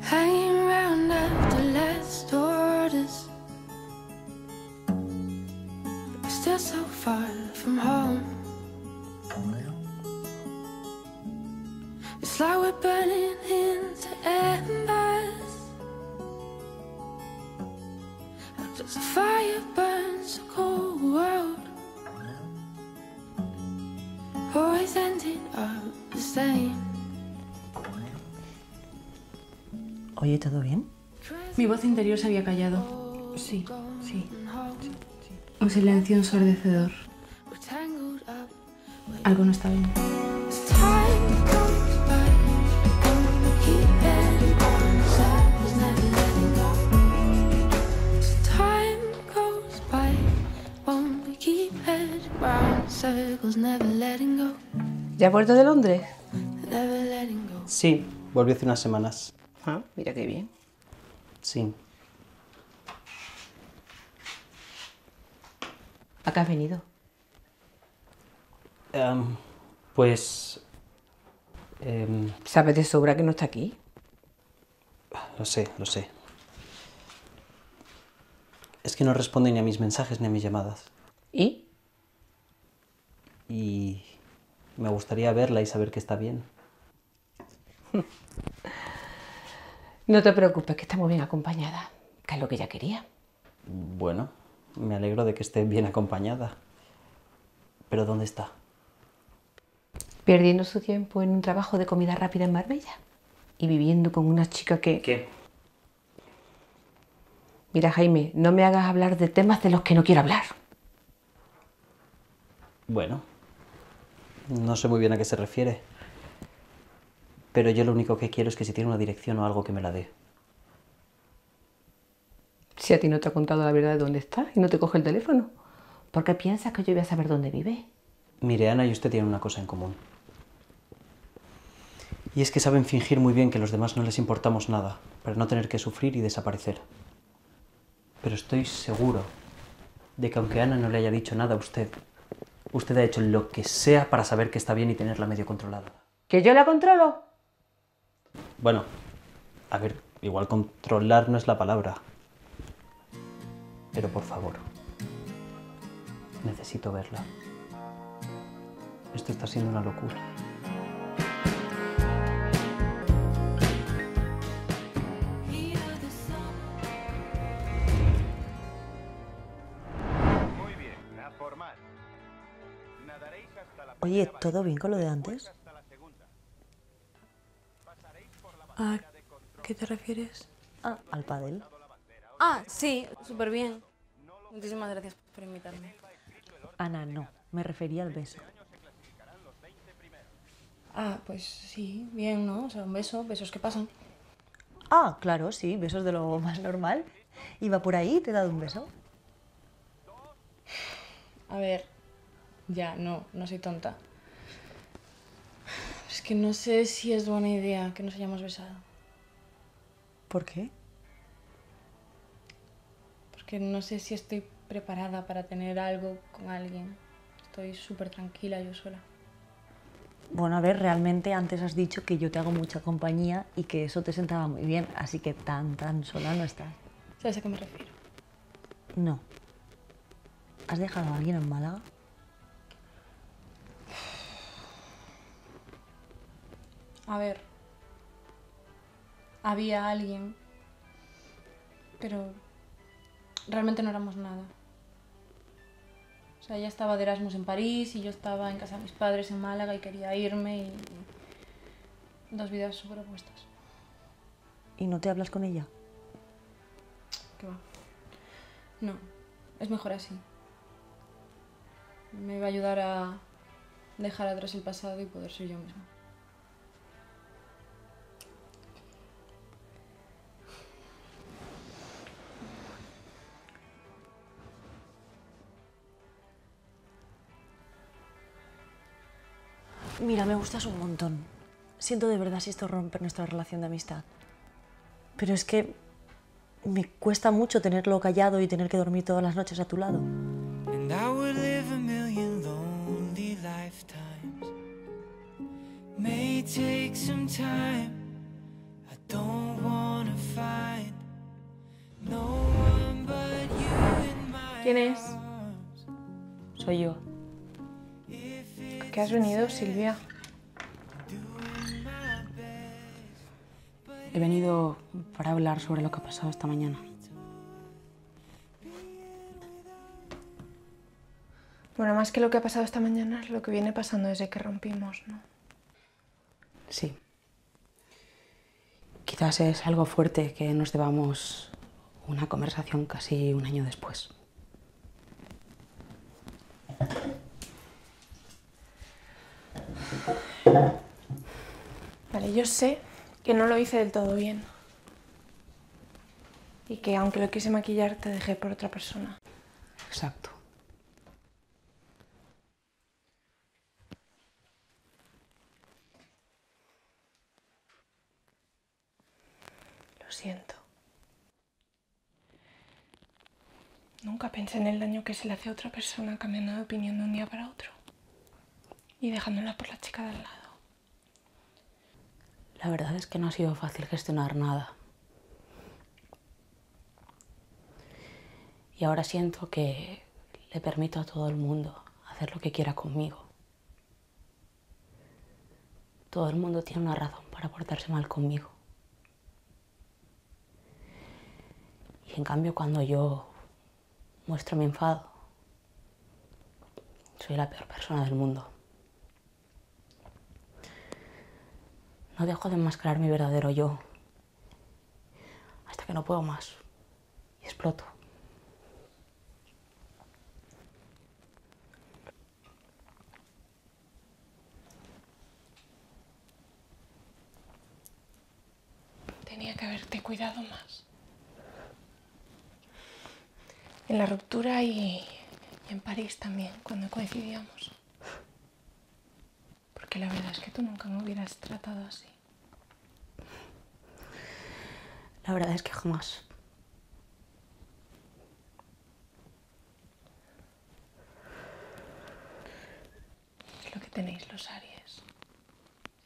Hanging around after last orders, but still so far from home. It's like we're burning into embers, as the fire burns a cold world, always ending up the same. Oye, ¿todo bien? Mi voz interior se había callado. Sí. Un silencio ensordecedor. Algo no está bien. ¿Ya has vuelto de Londres? Sí, volví hace unas semanas. Ah, mira qué bien. Sí. ¿A qué has venido? Pues... ¿Sabes de sobra que no está aquí? Lo sé. Es que no responde ni a mis mensajes ni a mis llamadas. ¿Y? Y me gustaría verla y saber que está bien. No te preocupes, que está muy bien acompañada, que es lo que ella quería. Bueno, me alegro de que esté bien acompañada. ¿Pero dónde está? Perdiendo su tiempo en un trabajo de comida rápida en Marbella y viviendo con una chica que... ¿Qué? Mira, Jaime, no me hagas hablar de temas de los que no quiero hablar. Bueno, no sé muy bien a qué se refiere. Pero yo lo único que quiero es que si tiene una dirección o algo que me la dé. Si a ti no te ha contado la verdad de dónde está y no te coge el teléfono, ¿por qué piensas que yo voy a saber dónde vive? Mire, Ana y usted tienen una cosa en común. Y es que saben fingir muy bien que a los demás no les importamos nada, para no tener que sufrir y desaparecer. Pero estoy seguro de que aunque Ana no le haya dicho nada a usted, usted ha hecho lo que sea para saber que está bien y tenerla medio controlada. ¿Que yo la controlo? Bueno, a ver, igual controlar no es la palabra. Pero por favor, necesito verla. Esto está siendo una locura. Muy bien, a formar. Nadaréis hasta la Oye, ¿todo bien con lo de antes? ¿A qué te refieres? Ah, al pádel. Ah, sí, súper bien. Muchísimas gracias por invitarme. Ana, no. Me refería al beso. Ah, pues sí, bien, ¿no? O sea, un beso, besos que pasan. Ah, claro, sí. Besos de lo más normal. Iba por ahí y te he dado un beso. A ver, ya, no soy tonta. Es que no sé si es buena idea que nos hayamos besado. ¿Por qué? Porque no sé si estoy preparada para tener algo con alguien. Estoy súper tranquila yo sola. Bueno, a ver, realmente antes has dicho que yo te hago mucha compañía y que eso te sentaba muy bien, así que tan sola no estás. ¿Sabes a qué me refiero? No. ¿Has dejado a alguien en Málaga? A ver, había alguien, pero realmente no éramos nada. O sea, ella estaba de Erasmus en París y yo estaba en casa de mis padres en Málaga y quería irme y... Dos vidas súper opuestas. ¿Y no te hablas con ella? ¿Qué va? No, es mejor así. Me va a ayudar a dejar atrás el pasado y poder ser yo misma. Mira, me gustas un montón. Siento de verdad si esto rompe nuestra relación de amistad. Pero es que me cuesta mucho tenerlo callado y tener que dormir todas las noches a tu lado. And I would live a million lifetimes. May take some time, ¿Quién es? Soy yo. ¿A qué has venido, Silvia? He venido para hablar sobre lo que ha pasado esta mañana. Bueno, más que lo que ha pasado esta mañana es lo que viene pasando desde que rompimos, ¿no? Sí. Quizás es algo fuerte que nos debamos una conversación casi un año después. Vale, yo sé que no lo hice del todo bien. Y que aunque lo quise maquillar, te dejé por otra persona. Exacto. Lo siento. Nunca pensé en el daño que se le hace a otra persona cambiando de opinión de un día para otro. Y dejándola por la chica de al lado. La verdad es que no ha sido fácil gestionar nada. Y ahora siento que le permito a todo el mundo hacer lo que quiera conmigo. Todo el mundo tiene una razón para portarse mal conmigo. Y en cambio, cuando yo muestro mi enfado, soy la peor persona del mundo. No dejo de enmascarar mi verdadero yo hasta que no puedo más y exploto. Tenía que haberte cuidado más. En la ruptura y en París también, cuando coincidíamos. Porque la verdad es que tú nunca me hubieras tratado así. La verdad es que jamás. Es lo que tenéis los Aries.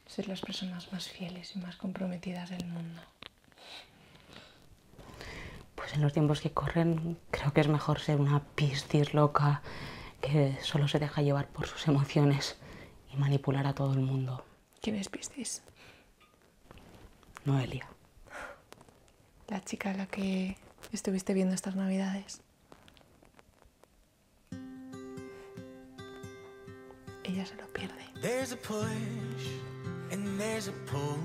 Ser las personas más fieles y más comprometidas del mundo. Pues en los tiempos que corren creo que es mejor ser una piscis loca que solo se deja llevar por sus emociones y manipular a todo el mundo. ¿Quién es Piscis? Noelia. La chica a la que estuviste viendo estas navidades. Ella se lo pierde. There's a push and there's a pull.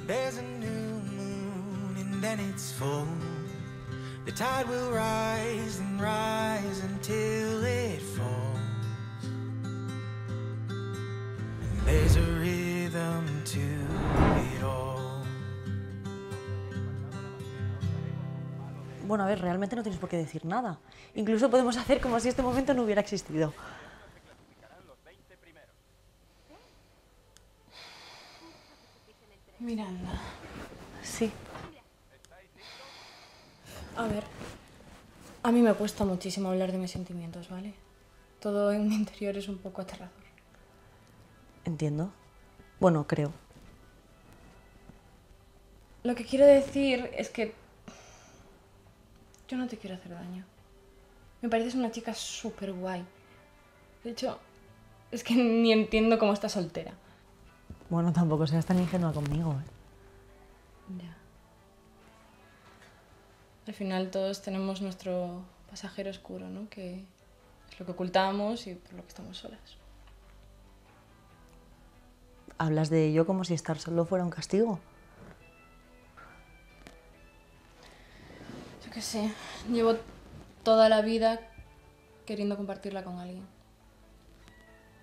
There's a new moon and then it's full. The tide will rise and rise until it falls. And there's a rhythm to it all. Bueno, a ver, realmente no tienes por qué decir nada. Incluso podemos hacer como si este momento no hubiera existido. Miranda. Sí. A ver, a mí me cuesta muchísimo hablar de mis sentimientos, ¿vale? Todo en mi interior es un poco aterrador. Entiendo. Bueno, creo. Lo que quiero decir es que yo no te quiero hacer daño. Me pareces una chica súper guay. De hecho, es que ni entiendo cómo estás soltera. Bueno, tampoco seas tan ingenua conmigo, ¿eh? Ya. Al final todos tenemos nuestro pasajero oscuro, ¿no? Que es lo que ocultamos y por lo que estamos solas. Hablas de ello como si estar solo fuera un castigo. Yo qué sé, llevo toda la vida queriendo compartirla con alguien.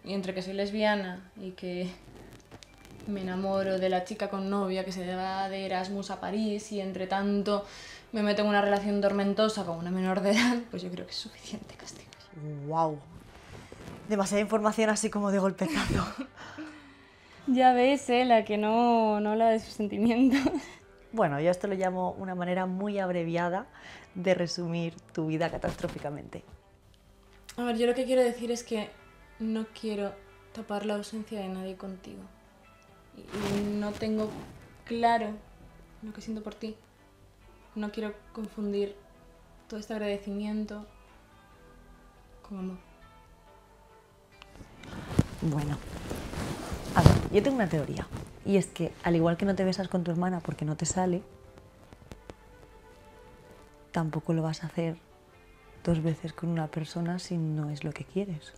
Y entre que soy lesbiana y que me enamoro de la chica con novia que se va de Erasmus a París y entre tanto me meto en una relación tormentosa con una menor de edad, pues yo creo que es suficiente castigo. ¡Wow! Demasiada información así como de golpetazo. Ya ves, la que no habla de sus sentimientos. Bueno, yo esto lo llamo una manera muy abreviada de resumir tu vida catastróficamente. A ver, yo lo que quiero decir es que no quiero tapar la ausencia de nadie contigo. Y no tengo claro lo que siento por ti. No quiero confundir todo este agradecimiento Con amor. Bueno, a ver, yo tengo una teoría. Y es que, al igual que no te besas con tu hermana porque no te sale, tampoco lo vas a hacer 2 veces con una persona si no es lo que quieres.